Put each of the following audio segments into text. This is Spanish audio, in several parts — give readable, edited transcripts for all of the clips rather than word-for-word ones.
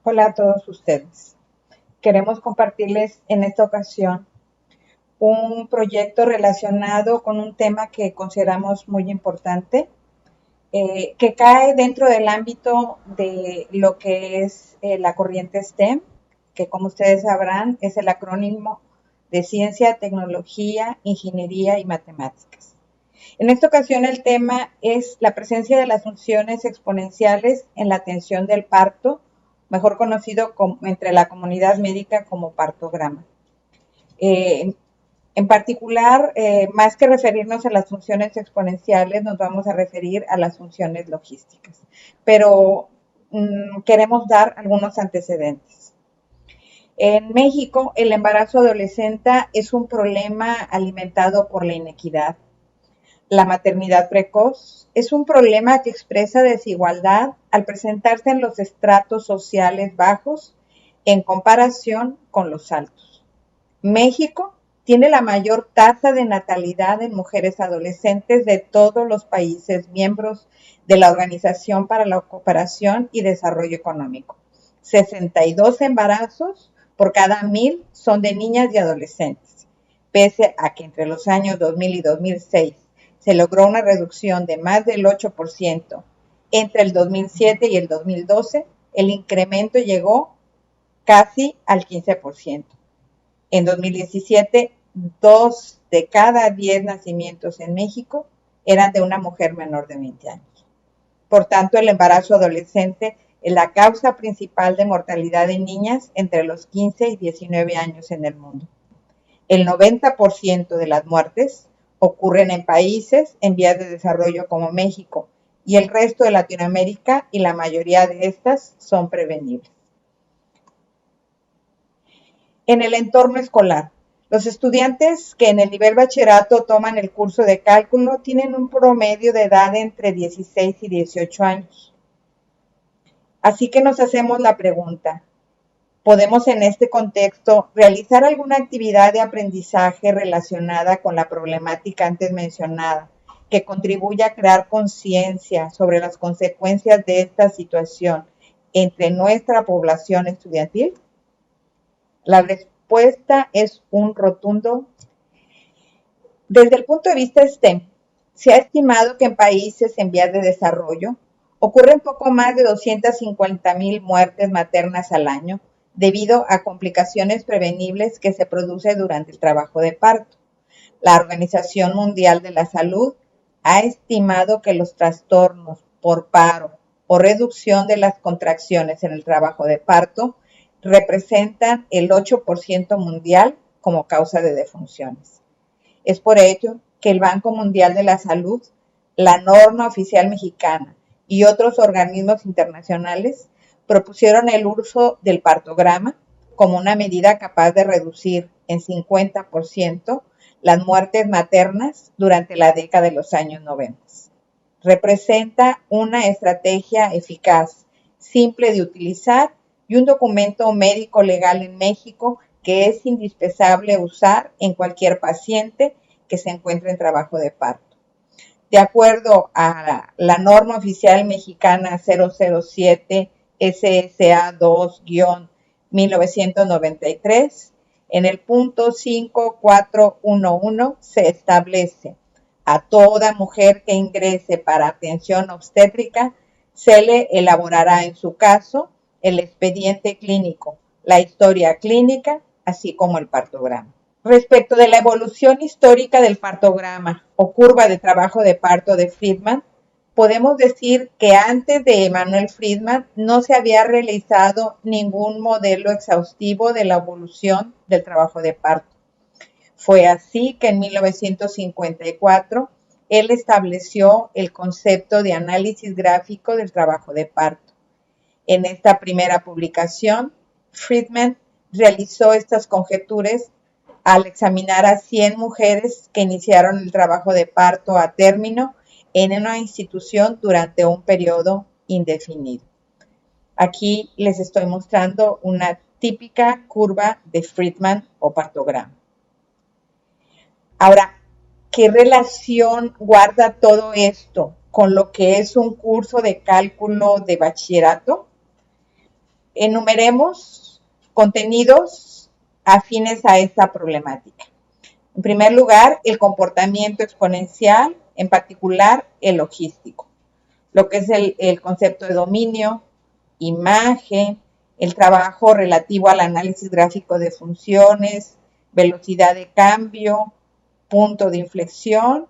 Hola a todos ustedes. Queremos compartirles en esta ocasión un proyecto relacionado con un tema que consideramos muy importante, que cae dentro del ámbito de lo que es la corriente STEM, que como ustedes sabrán es el acrónimo de Ciencia, Tecnología, Ingeniería y Matemáticas. En esta ocasión el tema es la presencia de las funciones exponenciales en la atención del parto, mejor conocido entre la comunidad médica como partograma. Eh, en particular, más que referirnos a las funciones exponenciales, nos vamos a referir a las funciones logísticas, pero queremos dar algunos antecedentes. En México, el embarazo adolescente es un problema alimentado por la inequidad. La maternidad precoz es un problema que expresa desigualdad al presentarse en los estratos sociales bajos en comparación con los altos. México tiene la mayor tasa de natalidad en mujeres adolescentes de todos los países miembros de la Organización para la Cooperación y Desarrollo Económico. 62 embarazos por cada 1000 son de niñas y adolescentes, pese a que entre los años 2000 y 2006 se logró una reducción de más del 8%. Entre el 2007 y el 2012, el incremento llegó casi al 15%. En 2017, 2 de cada 10 nacimientos en México eran de una mujer menor de 20 años. Por tanto, el embarazo adolescente es la causa principal de mortalidad en niñas entre los 15 y 19 años en el mundo. El 90% de las muertes ocurren en países en vías de desarrollo como México y el resto de Latinoamérica, y la mayoría de estas son prevenibles. En el entorno escolar, los estudiantes que en el nivel bachillerato toman el curso de cálculo tienen un promedio de edad entre 16 y 18 años. Así que nos hacemos la pregunta, ¿podemos en este contexto realizar alguna actividad de aprendizaje relacionada con la problemática antes mencionada, que contribuya a crear conciencia sobre las consecuencias de esta situación entre nuestra población estudiantil? La respuesta es un rotundo. Desde el punto de vista STEM, se ha estimado que en países en vías de desarrollo ocurren poco más de 250,000 muertes maternas al año, debido a complicaciones prevenibles que se producen durante el trabajo de parto. La Organización Mundial de la Salud ha estimado que los trastornos por paro o reducción de las contracciones en el trabajo de parto representan el 8% mundial como causa de defunciones. Es por ello que el Banco Mundial de la Salud, la norma oficial mexicana y otros organismos internacionales propusieron el uso del partograma como una medida capaz de reducir en 50% las muertes maternas durante la década de los años 90. Representa una estrategia eficaz, simple de utilizar y un documento médico legal en México que es indispensable usar en cualquier paciente que se encuentre en trabajo de parto. De acuerdo a la norma oficial mexicana 007 SSA 2-1993, en el punto 5411 se establece: a toda mujer que ingrese para atención obstétrica se le elaborará en su caso el expediente clínico, la historia clínica, así como el partograma. Respecto de la evolución histórica del partograma o curva de trabajo de parto de Friedman, podemos decir que antes de Emanuel Friedman no se había realizado ningún modelo exhaustivo de la evolución del trabajo de parto. Fue así que en 1954 él estableció el concepto de análisis gráfico del trabajo de parto. En esta primera publicación, Friedman realizó estas conjeturas al examinar a 100 mujeres que iniciaron el trabajo de parto a término en una institución durante un periodo indefinido. Aquí les estoy mostrando una típica curva de Friedman o partograma. Ahora, ¿qué relación guarda todo esto con lo que es un curso de cálculo de bachillerato? Enumeremos contenidos afines a esta problemática. En primer lugar, el comportamiento exponencial, en particular el logístico, lo que es el concepto de dominio, imagen, el trabajo relativo al análisis gráfico de funciones, velocidad de cambio, punto de inflexión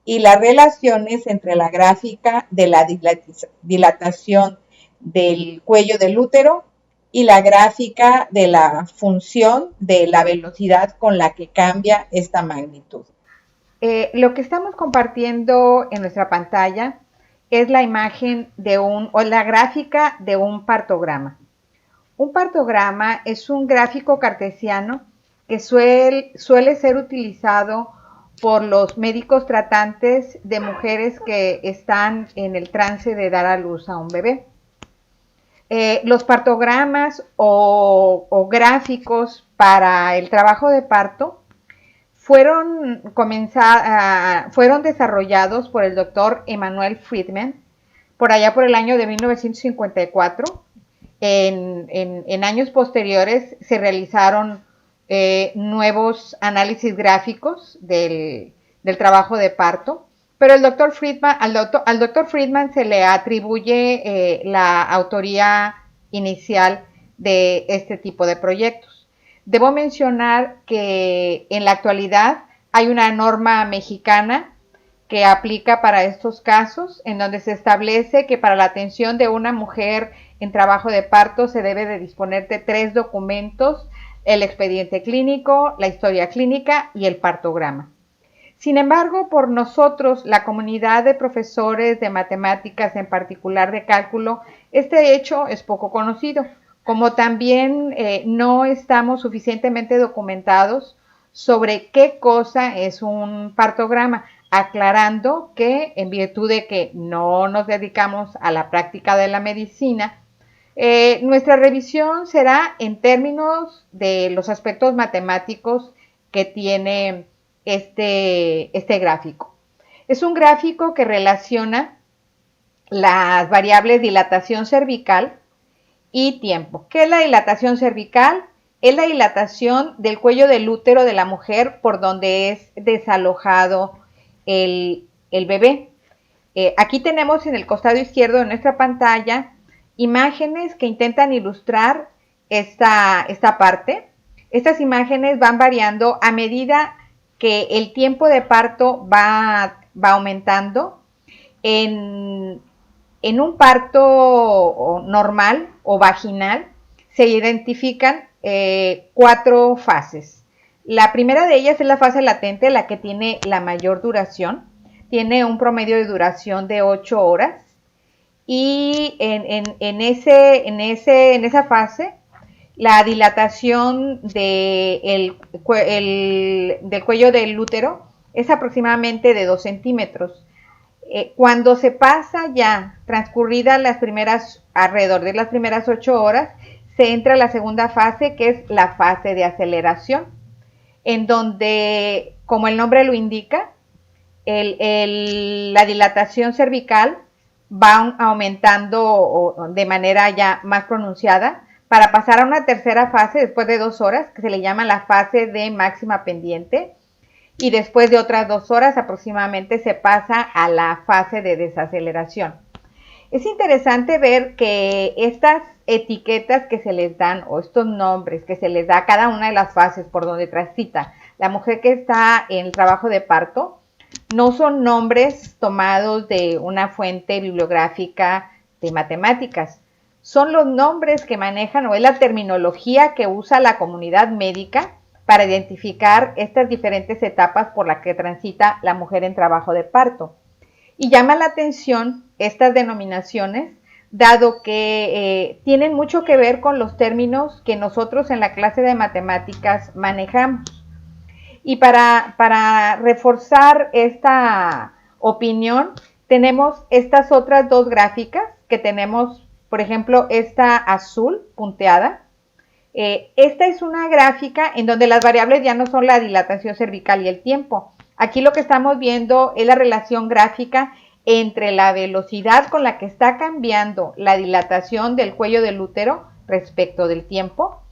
y las relaciones entre la gráfica de la dilatación del cuello del útero y la gráfica de la función de la velocidad con la que cambia esta magnitud. Lo que estamos compartiendo en nuestra pantalla es la imagen o la gráfica de un partograma. Un partograma es un gráfico cartesiano que suele ser utilizado por los médicos tratantes de mujeres que están en el trance de dar a luz a un bebé. Los partogramas o gráficos para el trabajo de parto fueron desarrollados por el doctor Emanuel Friedman por allá por el año de 1954. En años posteriores se realizaron nuevos análisis gráficos del trabajo de parto, pero al doctor Friedman se le atribuye la autoría inicial de este tipo de proyectos. Debo mencionar que en la actualidad hay una norma mexicana que aplica para estos casos, en donde se establece que para la atención de una mujer en trabajo de parto se debe de disponer de 3 documentos: el expediente clínico, la historia clínica y el partograma. Sin embargo, por nosotros, la comunidad de profesores de matemáticas, en particular de cálculo, este hecho es poco conocido, como también no estamos suficientemente documentados sobre qué cosa es un partograma, aclarando que en virtud de que no nos dedicamos a la práctica de la medicina, nuestra revisión será en términos de los aspectos matemáticos que tiene este gráfico. Es un gráfico que relaciona las variables dilatación cervical y tiempo. ¿Qué es la dilatación cervical? Es la dilatación del cuello del útero de la mujer por donde es desalojado el bebé. Aquí tenemos en el costado izquierdo de nuestra pantalla imágenes que intentan ilustrar esta parte. Estas imágenes van variando a medida que el tiempo de parto va aumentando. En un parto normal o vaginal se identifican 4 fases. La primera de ellas es la fase latente, la que tiene la mayor duración. Tiene un promedio de duración de 8 horas. Y en esa fase, la dilatación del cuello del útero es aproximadamente de 2 centímetros. Cuando se pasa ya, transcurridas alrededor de las primeras 8 horas, se entra a la segunda fase, que es la fase de aceleración, en donde, como el nombre lo indica, la dilatación cervical va aumentando de manera ya más pronunciada para pasar a una tercera fase después de 2 horas, que se le llama la fase de máxima pendiente, y después de otras 2 horas aproximadamente se pasa a la fase de desaceleración. Es interesante ver que estas etiquetas que se les dan, o estos nombres que se les da a cada una de las fases por donde transita la mujer que está en el trabajo de parto, no son nombres tomados de una fuente bibliográfica de matemáticas. Son los nombres que manejan, o es la terminología que usa la comunidad médica para identificar estas diferentes etapas por las que transita la mujer en trabajo de parto. Y llama la atención estas denominaciones, dado que tienen mucho que ver con los términos que nosotros en la clase de matemáticas manejamos. Y para reforzar esta opinión, tenemos estas otras 2 gráficas que tenemos, por ejemplo, esta azul punteada. Esta es una gráfica en donde las variables ya no son la dilatación cervical y el tiempo. Aquí lo que estamos viendo es la relación gráfica entre la velocidad con la que está cambiando la dilatación del cuello del útero respecto del tiempo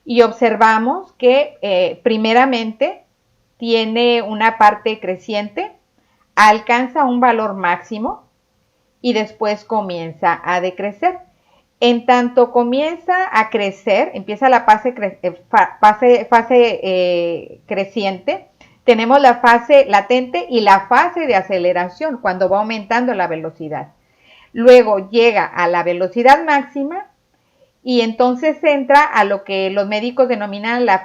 y observamos que primeramente tiene una parte creciente, alcanza un valor máximo y después comienza a decrecer. En tanto comienza a crecer, empieza la fase creciente, tenemos la fase latente y la fase de aceleración cuando va aumentando la velocidad. Luego llega a la velocidad máxima y entonces entra a lo que los médicos denominan la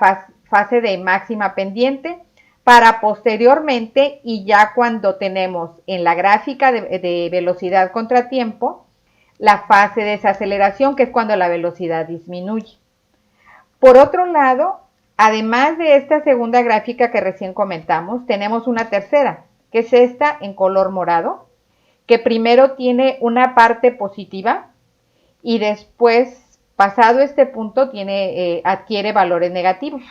fase de máxima pendiente, para posteriormente, y ya cuando tenemos en la gráfica de velocidad contra tiempo, la fase de desaceleración, que es cuando la velocidad disminuye. Por otro lado, además de esta segunda gráfica que recién comentamos, tenemos una tercera, que es esta en color morado, que primero tiene una parte positiva y después, pasado este punto, adquiere valores negativos.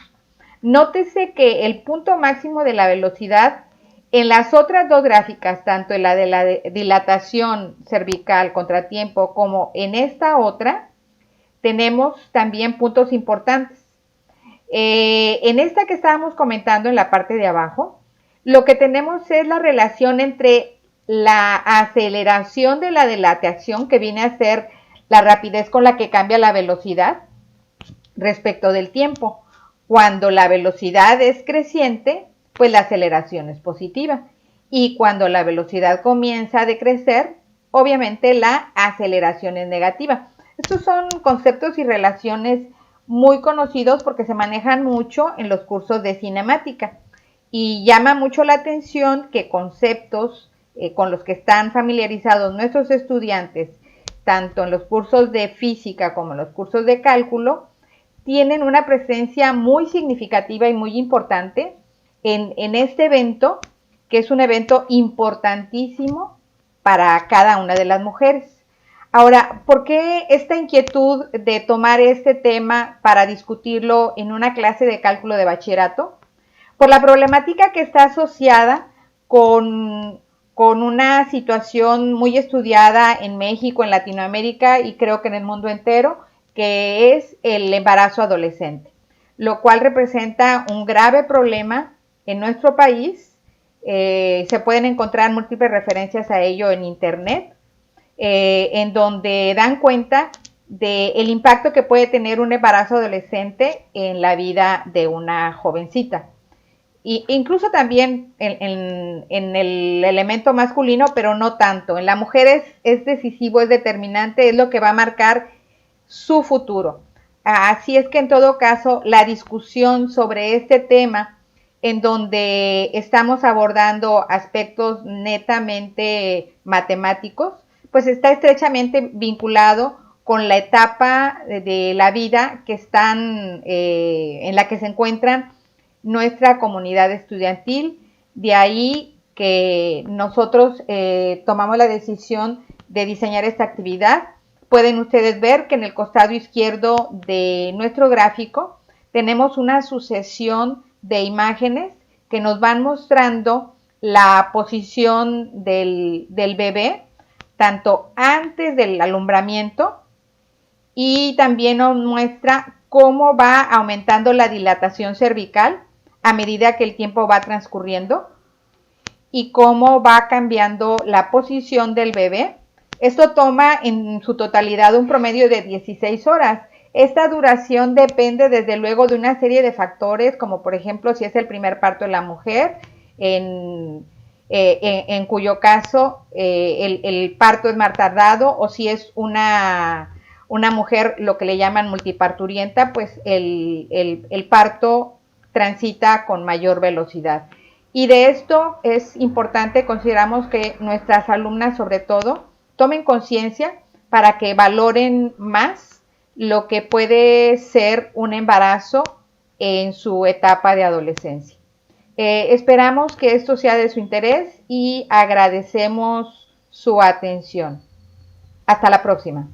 Nótese que el punto máximo de la velocidad en las otras dos gráficas, tanto en la de la dilatación cervical contratiempo como en esta otra, tenemos también puntos importantes. En esta que estábamos comentando en la parte de abajo, lo que tenemos es la relación entre la aceleración de la dilatación, que viene a ser la rapidez con la que cambia la velocidad respecto del tiempo. Cuando la velocidad es creciente, pues la aceleración es positiva. Y cuando la velocidad comienza a decrecer, obviamente la aceleración es negativa. Estos son conceptos y relaciones muy conocidos porque se manejan mucho en los cursos de cinemática. Y llama mucho la atención que conceptos con los que están familiarizados nuestros estudiantes, tanto en los cursos de física como en los cursos de cálculo, tienen una presencia muy significativa y muy importante en este evento, que es un evento importantísimo para cada una de las mujeres. Ahora, ¿por qué esta inquietud de tomar este tema para discutirlo en una clase de cálculo de bachillerato? Por la problemática que está asociada con una situación muy estudiada en México, en Latinoamérica y creo que en el mundo entero, que es el embarazo adolescente, lo cual representa un grave problema en nuestro país. Se pueden encontrar múltiples referencias a ello en internet, en donde dan cuenta del impacto que puede tener un embarazo adolescente en la vida de una jovencita. Y incluso también en el elemento masculino, pero no tanto. En la mujer es decisivo, es determinante, es lo que va a marcar su futuro. Así es que en todo caso la discusión sobre este tema, en donde estamos abordando aspectos netamente matemáticos, pues está estrechamente vinculado con la etapa de la vida que están, en la que se encuentran nuestra comunidad estudiantil. De ahí que nosotros tomamos la decisión de diseñar esta actividad. Pueden ustedes ver que en el costado izquierdo de nuestro gráfico tenemos una sucesión de imágenes que nos van mostrando la posición del bebé, tanto antes del alumbramiento, y también nos muestra cómo va aumentando la dilatación cervical a medida que el tiempo va transcurriendo y cómo va cambiando la posición del bebé. Esto toma en su totalidad un promedio de 16 horas. Esta duración depende desde luego de una serie de factores, como por ejemplo si es el primer parto de la mujer, en cuyo caso el parto es más tardado, o si es una mujer, lo que le llaman multiparturienta, pues el parto transita con mayor velocidad. Y de esto es importante, consideramos que nuestras alumnas sobre todo tomen conciencia para que valoren más lo que puede ser un embarazo en su etapa de adolescencia. Esperamos que esto sea de su interés y agradecemos su atención. Hasta la próxima.